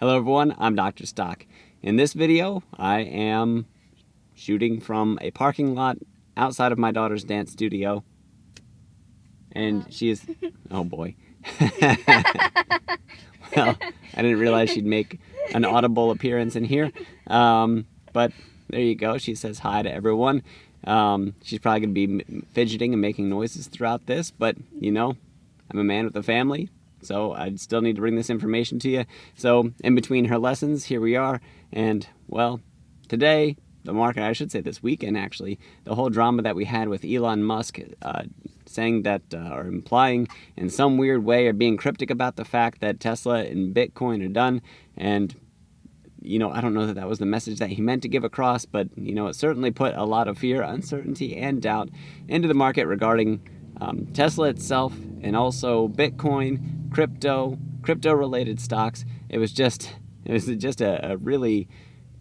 Hello everyone, I'm Dr. Stock. In this video, I am shooting from a parking lot outside of my daughter's dance studio. And she is, oh boy. Well, I didn't realize she'd make an audible appearance in here. But there you go, she says hi to everyone. She's probably going to be fidgeting and making noises throughout this, but you know, I'm a man with a family. So I still need to bring this information to you. So in between her lessons, here we are. And well, today, the market, I should say this weekend actually, the whole drama that we had with Elon Musk saying that, or implying in some weird way, or being cryptic about the fact that Tesla and Bitcoin are done. And you know, I don't know that that was the message that he meant to give across, but you know, it certainly put a lot of fear, uncertainty, and doubt into the market regarding Tesla itself, and also Bitcoin, crypto-related stocks. It was just a really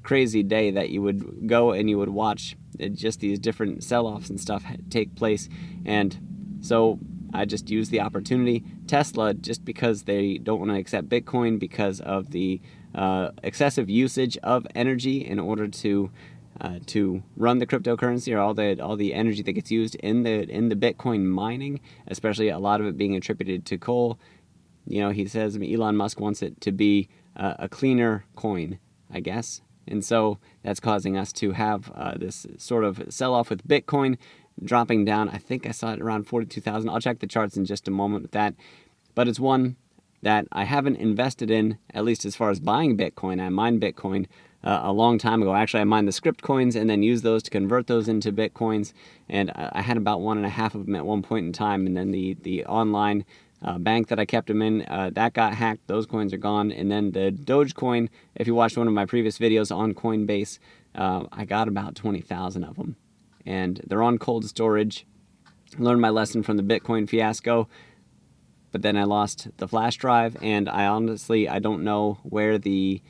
crazy day that you would go and you would watch just these different sell-offs and stuff take place. And so I just used the opportunity. Tesla, just because they don't want to accept Bitcoin because of the excessive usage of energy in order to run the cryptocurrency, or all the energy that gets used in the Bitcoin mining, especially a lot of it being attributed to coal. You know, he says Elon Musk wants it to be a cleaner coin, I guess. And so that's causing us to have this sort of sell-off with Bitcoin dropping down. I think I saw it around 42,000. I'll check the charts in just a moment with that. But it's one that I haven't invested in, at least as far as buying Bitcoin. I mined Bitcoin a long time ago. Actually, I mined the script coins and then used those to convert those into Bitcoins. And I had about 1.5 of them at one point in time. And then the online bank that I kept them in, that got hacked. Those coins are gone. And then the Doge coin, if you watched one of my previous videos on Coinbase, I got about 20,000 of them. And they're on cold storage. Learned my lesson from the Bitcoin fiasco. But then I lost the flash drive, and I don't know where the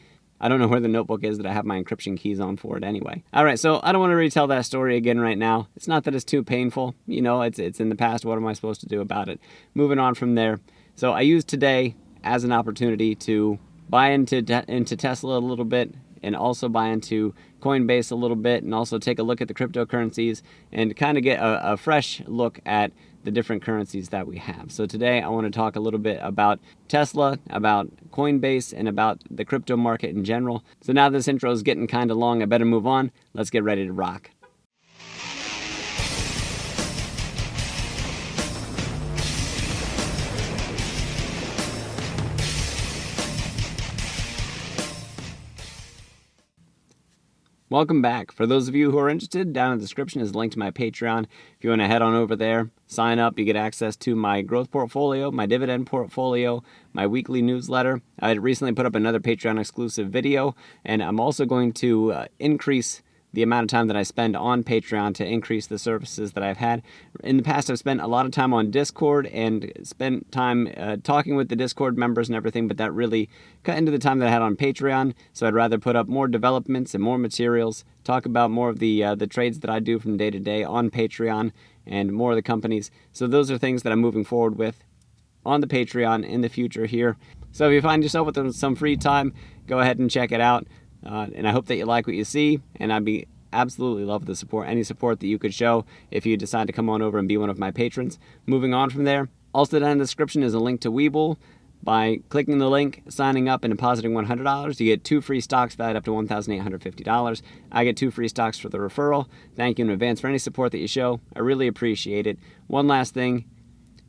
notebook is that I have my encryption keys on for it anyway. All right, so I don't want to retell that story again right now. It's not that it's too painful. You know, it's in the past. What am I supposed to do about it? Moving on from there. So I used today as an opportunity to buy into Tesla a little bit, and also buy into Coinbase a little bit, and also take a look at the cryptocurrencies and kind of get a fresh look at the different currencies that we have. So today I want to talk a little bit about Tesla, about Coinbase, and about the crypto market in general. So now this intro is getting kind of long, I better move on. Let's get ready to rock. Welcome back. For those of you who are interested, down in the description is a link to my Patreon. If you want to head on over there, sign up, you get access to my growth portfolio, my dividend portfolio, my weekly newsletter. I recently put up another Patreon exclusive video, and I'm also going to increase the amount of time that I spend on Patreon to increase the services that I've had. In the past, I've spent a lot of time on Discord and spent time talking with the Discord members and everything, but that really cut into the time that I had on Patreon. So I'd rather put up more developments and more materials, talk about more of the trades that I do from day to day on Patreon and more of the companies. So those are things that I'm moving forward with on the Patreon in the future here. So if you find yourself with some free time, go ahead and check it out. And I hope that you like what you see, and I'd be absolutely love the support, any support that you could show if you decide to come on over and be one of my patrons. Moving on from there, also down in the description is a link to WEBULL. By clicking the link, signing up, and depositing $100, you get 2 free stocks valued up to $1,850. I get 2 free stocks for the referral. Thank you in advance for any support that you show. I really appreciate it. One last thing.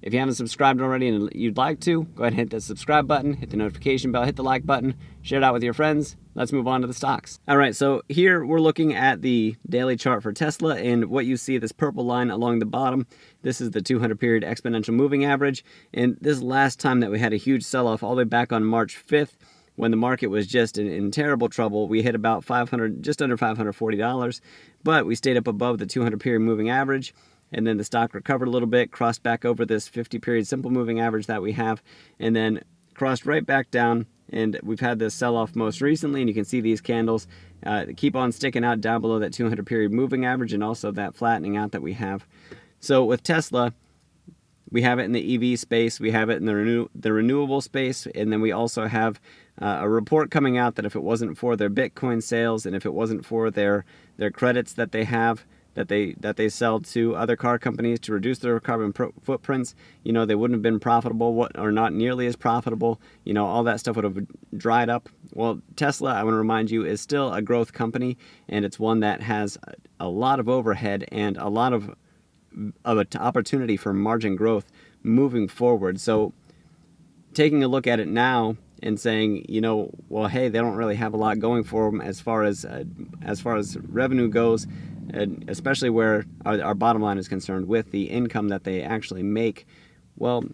If you haven't subscribed already and you'd like to, go ahead and hit the subscribe button, hit the notification bell, hit the like button, share it out with your friends. Let's move on to the stocks. All right, so here we're looking at the daily chart for Tesla, and what you see, this purple line along the bottom, this is the 200-period exponential moving average. And this last time that we had a huge sell-off all the way back on March 5th, when the market was just in terrible trouble, we hit about just under $540, but we stayed up above the 200-period moving average. And then the stock recovered a little bit, crossed back over this 50-period simple moving average that we have, and then crossed right back down. And we've had this sell-off most recently, and you can see these candles keep on sticking out down below that 200-period moving average, and also that flattening out that we have. So with Tesla, we have it in the EV space, we have it in the renewable space, and then we also have a report coming out that if it wasn't for their Bitcoin sales and if it wasn't for their credits that they have, that they sell to other car companies to reduce their carbon footprints, they wouldn't have been profitable, or not nearly as profitable. All that stuff would have dried up. Well, Tesla, I want to remind you, is still a growth company, and it's one that has a lot of overhead and a lot of an opportunity for margin growth moving forward. So taking a look at it now and saying, well, hey, they don't really have a lot going for them as far as revenue goes, and especially where our bottom line is concerned with the income that they actually make. Well,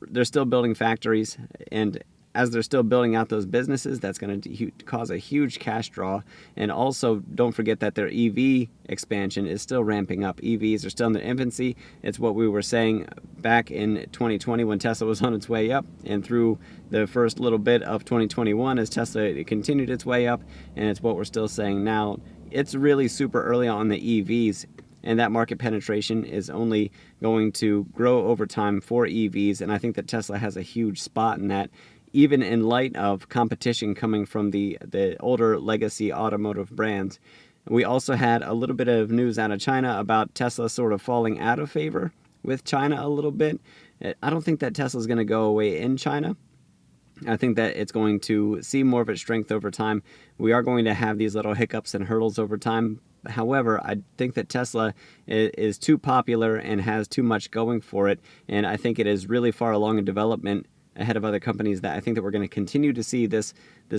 they're still building factories, and as they're still building out those businesses, that's going to cause a huge cash draw. And also, don't forget that their EV expansion is still ramping up. EVs are still in their infancy. It's what we were saying back in 2020 when Tesla was on its way up, and through the first little bit of 2021 as Tesla continued its way up, and it's what we're still saying now. It's really super early on the EVs, and that market penetration is only going to grow over time for EVs, and I think that Tesla has a huge spot in that, even in light of competition coming from the older legacy automotive brands. We also had a little bit of news out of China about Tesla sort of falling out of favor with China a little bit. I don't think that Tesla's going to go away in China. I think that it's going to see more of its strength over time. We are going to have these little hiccups and hurdles over time. However, I think that Tesla is too popular and has too much going for it, and I think it is really far along in development ahead of other companies, that I think that we're going to continue to see this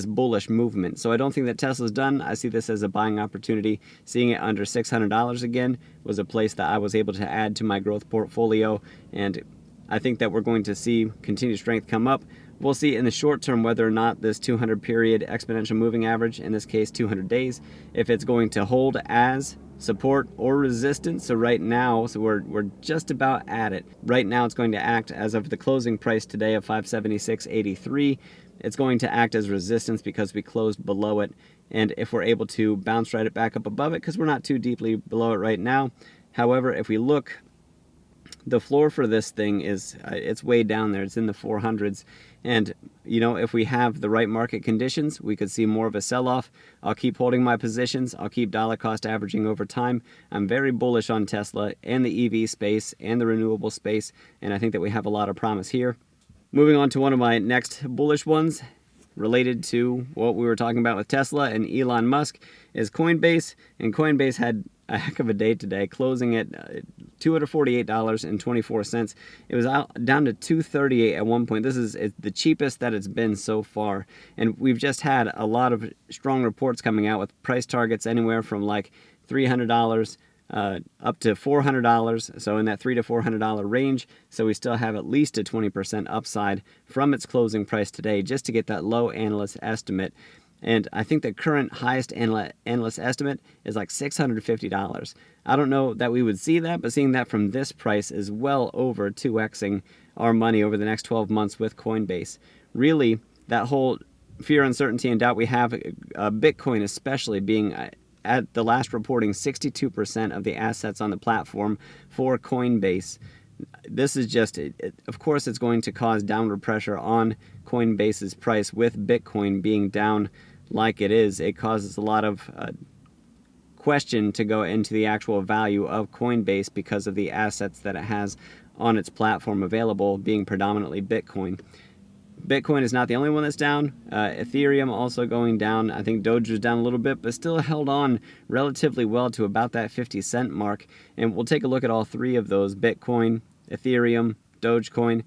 bullish movement. So I don't think that Tesla's done. I see this as a buying opportunity. Seeing it under $600 again was a place that I was able to add to my growth portfolio, and I think that we're going to see continued strength come up. We'll see in the short term whether or not this 200 period exponential moving average, in this case 200 days, if it's going to hold as support or resistance. So right now, we're just about at it. Right now it's going to act as of the closing price today of 576.83. It's going to act as resistance because we closed below it. And if we're able to bounce right back up above it, because we're not too deeply below it right now. However, if we look, the floor for this thing is it's way down there. It's in the 400s, and if we have the right market conditions, we could see more of a sell-off. I'll keep holding my positions. I'll keep dollar cost averaging over time. I'm very bullish on Tesla and the EV space and the renewable space, and I think that we have a lot of promise here. Moving on to one of my next bullish ones, related to what we were talking about with Tesla and Elon Musk, is Coinbase. And Coinbase had a heck of a day today, closing at $248.24. It was down to $238 at one point. This is the cheapest that it's been so far. And we've just had a lot of strong reports coming out with price targets anywhere from like $300 up to $400, so in that $300 to $400 range. So we still have at least a 20% upside from its closing price today, just to get that low analyst estimate. And I think the current highest analyst estimate is like $650. I don't know that we would see that, but seeing that from this price is well over 2xing our money over the next 12 months with Coinbase. Really, that whole fear, uncertainty, and doubt we have, Bitcoin especially being at the last reporting 62% of the assets on the platform for Coinbase. This is just, of course, it's going to cause downward pressure on Coinbase's price with Bitcoin being down like it is. It causes a lot of question to go into the actual value of Coinbase because of the assets that it has on its platform available, being predominantly Bitcoin. Bitcoin is not the only one that's down. Ethereum also going down. I think Doge was down a little bit, but still held on relatively well to about that 50-cent mark. And we'll take a look at all three of those: Bitcoin, Ethereum, Dogecoin.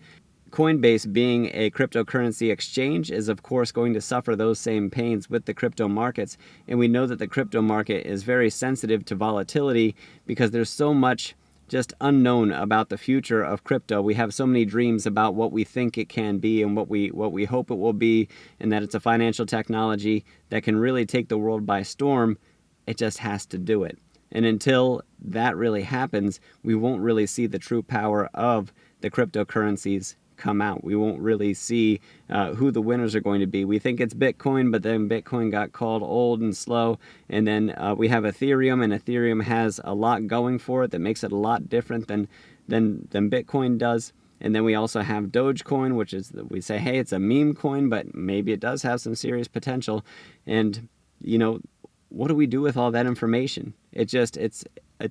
Coinbase, being a cryptocurrency exchange, is of course going to suffer those same pains with the crypto markets. And we know that the crypto market is very sensitive to volatility because there's so much just unknown about the future of crypto. We have so many dreams about what we think it can be and what we hope it will be, and that it's a financial technology that can really take the world by storm. It just has to do it. And until that really happens, we won't really see the true power of the cryptocurrencies come out. We won't really see who the winners are going to be. We think it's Bitcoin, but then Bitcoin got called old and slow. And then we have Ethereum, and Ethereum has a lot going for it that makes it a lot different than Bitcoin does. And then we also have Dogecoin, which is, we say, hey, it's a meme coin, but maybe it does have some serious potential. And, you know, what do we do with all that information? It's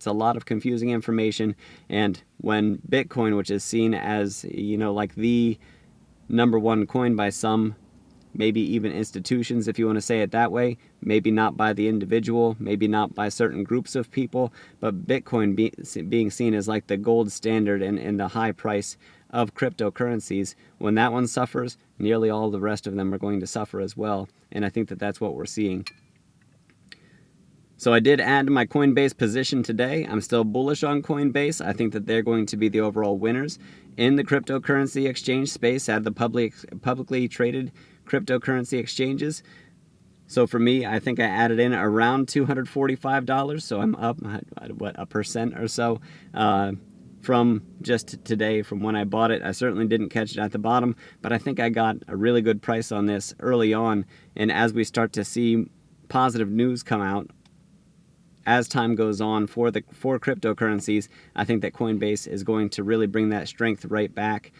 a lot of confusing information. And when Bitcoin, which is seen as, you know, like the #1 coin by some, maybe even institutions, if you want to say it that way, maybe not by the individual, maybe not by certain groups of people, but Bitcoin being seen as like the gold standard and the high price of cryptocurrencies, when that one suffers, nearly all the rest of them are going to suffer as well. And I think that that's what we're seeing. So I did add to my Coinbase position today. I'm still bullish on Coinbase. I think that they're going to be the overall winners in the cryptocurrency exchange space out of the publicly traded cryptocurrency exchanges. So for me, I think I added in around $245. So I'm up, what, 1% or so from just today, from when I bought it. I certainly didn't catch it at the bottom, but I think I got a really good price on this early on. And as we start to see positive news come out, as time goes on for cryptocurrencies, I think that Coinbase is going to really bring that strength right back.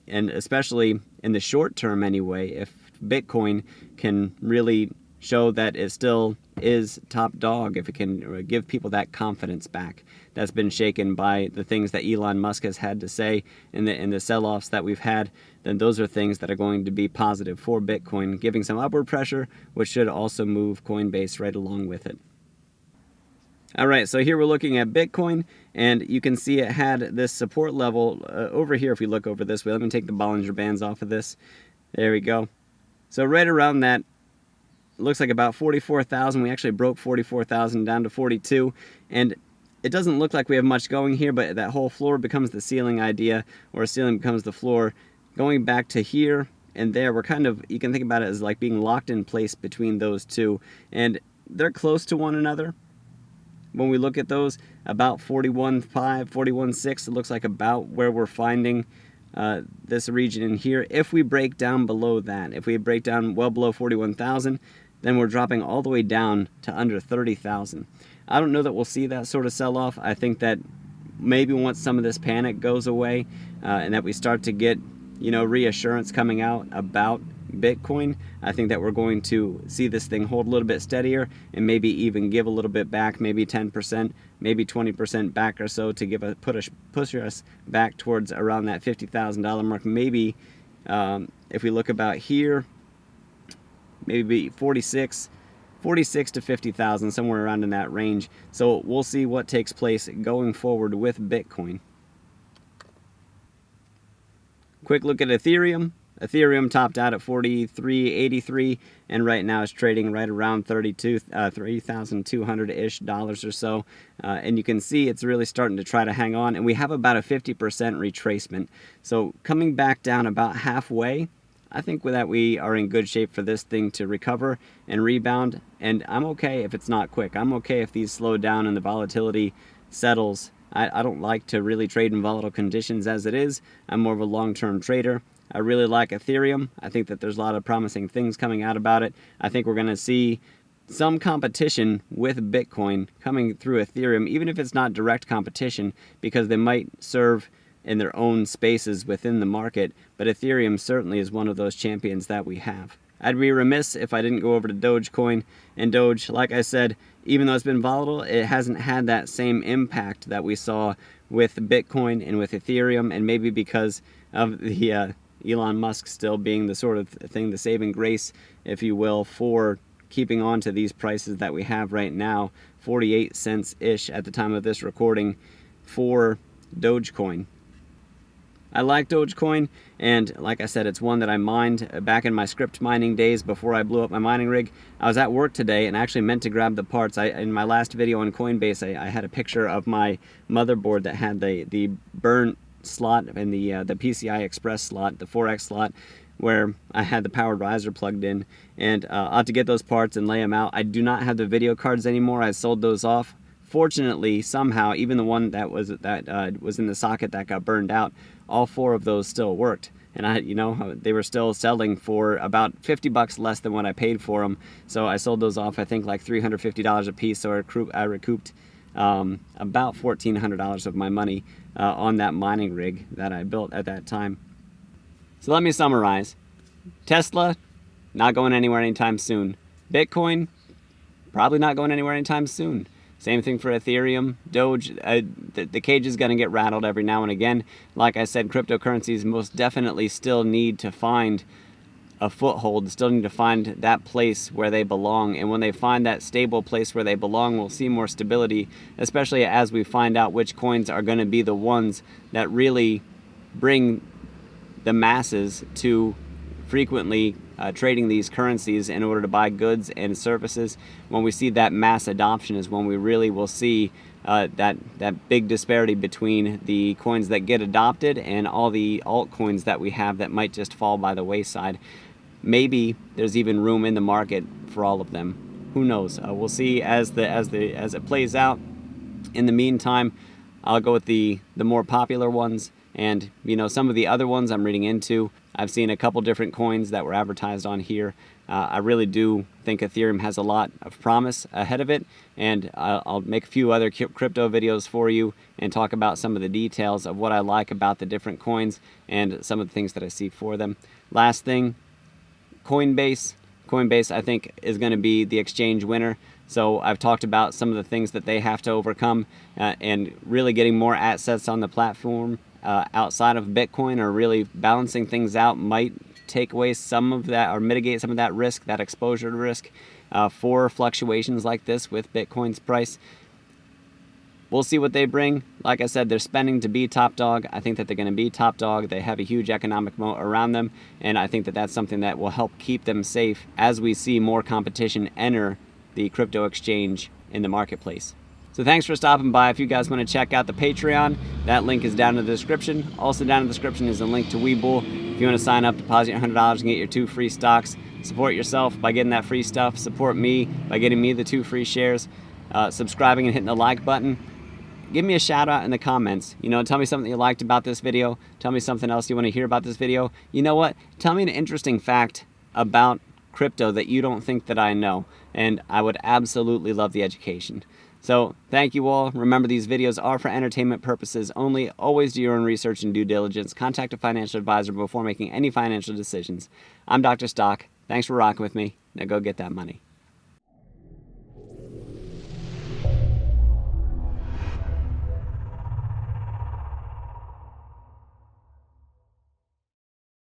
And especially in the short term anyway, if Bitcoin can really show that it still is top dog, if it can give people that confidence back that's been shaken by the things that Elon Musk has had to say in the sell-offs that we've had, then those are things that are going to be positive for Bitcoin, giving some upward pressure, which should also move Coinbase right along with it. All right, so here we're looking at Bitcoin, and you can see it had this support level over here. If we look over this way, let me take the Bollinger Bands off of this. There we go. So right around that, looks like about 44,000. We actually broke 44,000 down to 42, and it doesn't look like we have much going here, but that whole floor becomes the ceiling idea, or a ceiling becomes the floor. Going back to here and there, we're kind of, you can think about it as like being locked in place between those two, and they're close to one another. When we look at those, about 41.5, 41.6, it looks like about where we're finding this region in here. If we break down below that, if we break down well below 41,000, then we're dropping all the way down to under 30,000. I don't know that we'll see that sort of sell-off. I think that maybe once some of this panic goes away and that we start to get, you know, reassurance coming out about Bitcoin, I think that we're going to see this thing hold a little bit steadier and maybe even give a little bit back, maybe 10%, maybe 20% back or so, to give push us back towards around that $50,000 mark. Maybe if we look about here, maybe 46 to 50,000, somewhere around in that range. So we'll see what takes place going forward with Bitcoin. Quick look at Ethereum. Ethereum topped out at 43.83, and right now is trading right around $3,200-ish or so. And you can see it's really starting to try to hang on, and we have about a 50% retracement. So coming back down about halfway, I think that we are in good shape for this thing to recover and rebound. And I'm okay if it's not quick. I'm okay if these slow down and the volatility settles. I don't like to really trade in volatile conditions as it is. I'm more of a long-term trader. I really like Ethereum. I think that there's a lot of promising things coming out about it. I think we're going to see some competition with Bitcoin coming through Ethereum, even if it's not direct competition, because they might serve in their own spaces within the market. But Ethereum certainly is one of those champions that we have. I'd be remiss if I didn't go over to Dogecoin. And Doge, like I said, even though it's been volatile, it hasn't had that same impact that we saw with Bitcoin and with Ethereum, and maybe because of the Elon Musk still being the sort of thing, the saving grace, if you will, for keeping on to these prices that we have right now, 48 cents-ish at the time of this recording for Dogecoin. I like Dogecoin, and like I said, it's one that I mined back in my script mining days before I blew up my mining rig. I was at work today and actually meant to grab the parts. In my last video on Coinbase, I had a picture of my motherboard that had the burnt slot and the PCI Express slot, the 4X slot, where I had the powered riser plugged in, and I'll have to get those parts and lay them out. I do not have the video cards anymore. I sold those off. Fortunately, somehow, even the one that was in the socket that got burned out, all 4 of those still worked. And they were still selling for about $50 less than what I paid for them. So I sold those off, I think like $350 a piece, so I recouped about $1,400 of my money on that mining rig that I built at that time. So let me summarize. Tesla, not going anywhere anytime soon. Bitcoin, probably not going anywhere anytime soon. Same thing for Ethereum, Doge. The cage is going to get rattled every now and again. Like I said, cryptocurrencies most definitely still need to find a foothold, still need to find that place where they belong. And when they find that stable place where they belong, we'll see more stability, especially as we find out which coins are going to be the ones that really bring the masses to frequently trading these currencies in order to buy goods and services. When we see that mass adoption is when we really will see that big disparity between the coins that get adopted and all the altcoins that we have that might just fall by the wayside. Maybe there's even room in the market for all of them. Who knows? We'll see as it plays out. In the meantime, I'll go with the more popular ones, and some of the other ones I'm reading into. I've seen a couple different coins that were advertised on here. I really do think Ethereum has a lot of promise ahead of it, and I'll make a few other crypto videos for you and talk about some of the details of what I like about the different coins and some of the things that I see for them. Last thing, Coinbase. Coinbase, I think, is going to be the exchange winner. So I've talked about some of the things that they have to overcome, and really getting more assets on the platform outside of Bitcoin, or really balancing things out, might take away some of that or mitigate some of that risk, that exposure to risk for fluctuations like this with Bitcoin's price. We'll see what they bring. Like I said, they're spending to be top dog. I think that they're going to be top dog. They have a huge economic moat around them, and I think that that's something that will help keep them safe as we see more competition enter the crypto exchange in the marketplace. So thanks for stopping by. If you guys want to check out the Patreon, that link is down in the description. Also down in the description is a link to WEBULL. If you want to sign up, deposit your $100 and get your 2 free stocks. Support yourself by getting that free stuff. Support me by getting me the 2 free shares. Subscribing and hitting the like button. Give me a shout out in the comments. Tell me something you liked about this video. Tell me something else you want to hear about this video. You know what? Tell me an interesting fact about crypto that you don't think that I know. And I would absolutely love the education. So thank you all. Remember, these videos are for entertainment purposes only. Always do your own research and due diligence. Contact a financial advisor before making any financial decisions. I'm Dr. Stock. Thanks for rocking with me. Now go get that money.